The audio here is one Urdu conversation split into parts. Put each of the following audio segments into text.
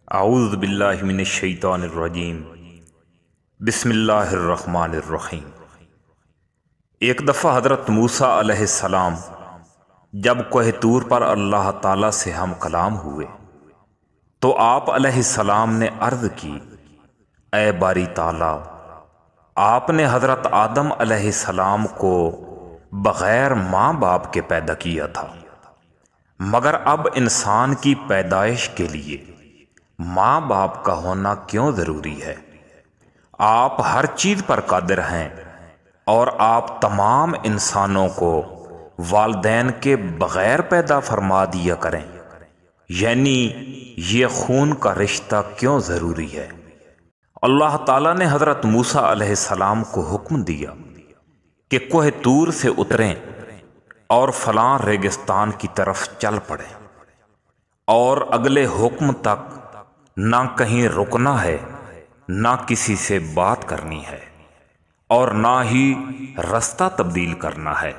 اعوذ باللہ من الشیطان الرجیم بسم اللہ الرحمن الرحیم۔ ایک دفعہ حضرت موسیٰ علیہ السلام جب کوہ طور پر اللہ تعالیٰ سے ہم کلام ہوئے تو آپ علیہ السلام نے عرض کی، اے باری تعالیٰ، آپ نے حضرت آدم علیہ السلام کو بغیر ماں باپ کے پیدا کیا تھا، مگر اب انسان کی پیدائش کے لیے ماں باپ کا ہونا کیوں ضروری ہے؟ آپ ہر چیز پر قادر ہیں اور آپ تمام انسانوں کو والدین کے بغیر پیدا فرما دیا کریں، یعنی یہ خون کا رشتہ کیوں ضروری ہے؟ اللہ تعالیٰ نے حضرت موسیٰ علیہ السلام کو حکم دیا کہ کوہ طور سے اتریں اور فلاں ریگستان کی طرف چل پڑیں، اور اگلے حکم تک نہ کہیں رکنا ہے، نہ کسی سے بات کرنی ہے، اور نہ ہی رستہ تبدیل کرنا ہے۔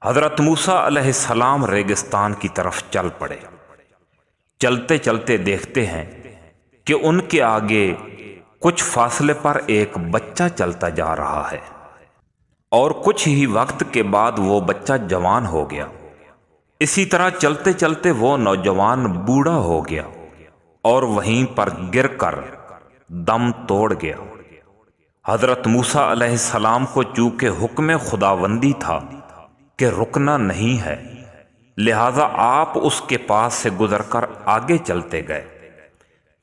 حضرت موسیٰ علیہ السلام ریگستان کی طرف چل پڑے۔ چلتے چلتے دیکھتے ہیں کہ ان کے آگے کچھ فاصلے پر ایک بچہ چلتا جا رہا ہے، اور کچھ ہی وقت کے بعد وہ بچہ جوان ہو گیا۔ اسی طرح چلتے چلتے وہ نوجوان بوڑھا ہو گیا اور وہیں پر گر کر دم توڑ گیا۔ حضرت موسیٰ علیہ السلام کو چونکہ حکم خداوندی تھا کہ رکنا نہیں ہے، لہذا آپ اس کے پاس سے گزر کر آگے چلتے گئے۔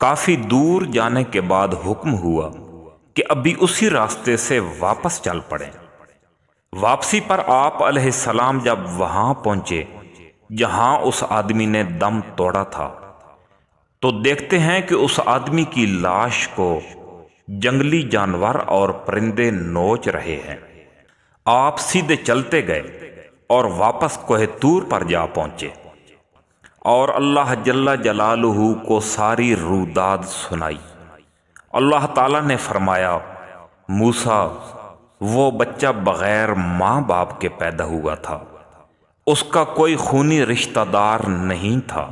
کافی دور جانے کے بعد حکم ہوا کہ ابھی اسی راستے سے واپس چل پڑیں۔ واپسی پر آپ علیہ السلام جب وہاں پہنچے جہاں اس آدمی نے دم توڑا تھا تو دیکھتے ہیں کہ اس آدمی کی لاش کو جنگلی جانور اور پرندے نوچ رہے ہیں۔ آپ سیدھے چلتے گئے اور واپس کوہ طور پر جا پہنچے اور اللہ جل جلالہ کو ساری روداد سنائی۔ اللہ تعالیٰ نے فرمایا، موسیٰ، وہ بچہ بغیر ماں باپ کے پیدا ہوا تھا، اس کا کوئی خونی رشتہ دار نہیں تھا،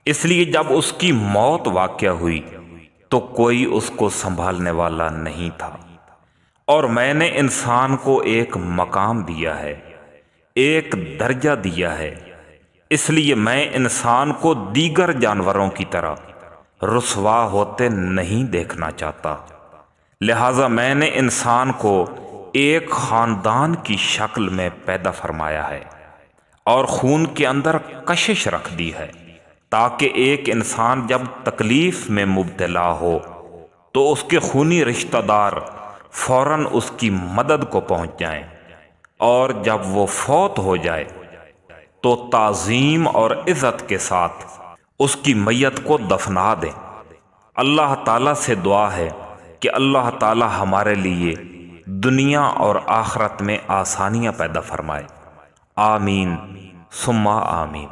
اس لیے جب اس کی موت واقع ہوئی تو کوئی اس کو سنبھالنے والا نہیں تھا، اور میں نے انسان کو ایک مقام دیا ہے، ایک درجہ دیا ہے، اس لیے میں انسان کو دیگر جانوروں کی طرح رسوا ہوتے نہیں دیکھنا چاہتا، لہذا میں نے انسان کو ایک خاندان کی شکل میں پیدا فرمایا ہے اور خون کے اندر کشش رکھ دی ہے، تاکہ ایک انسان جب تکلیف میں مبتلا ہو تو اس کے خونی رشتہ دار فوراً اس کی مدد کو پہنچ جائیں، اور جب وہ فوت ہو جائے تو تعظیم اور عزت کے ساتھ اس کی میت کو دفنا دیں۔ اللہ تعالیٰ سے دعا ہے کہ اللہ تعالیٰ ہمارے لیے دنیا اور آخرت میں آسانیاں پیدا فرمائے۔ آمین ثم آمین۔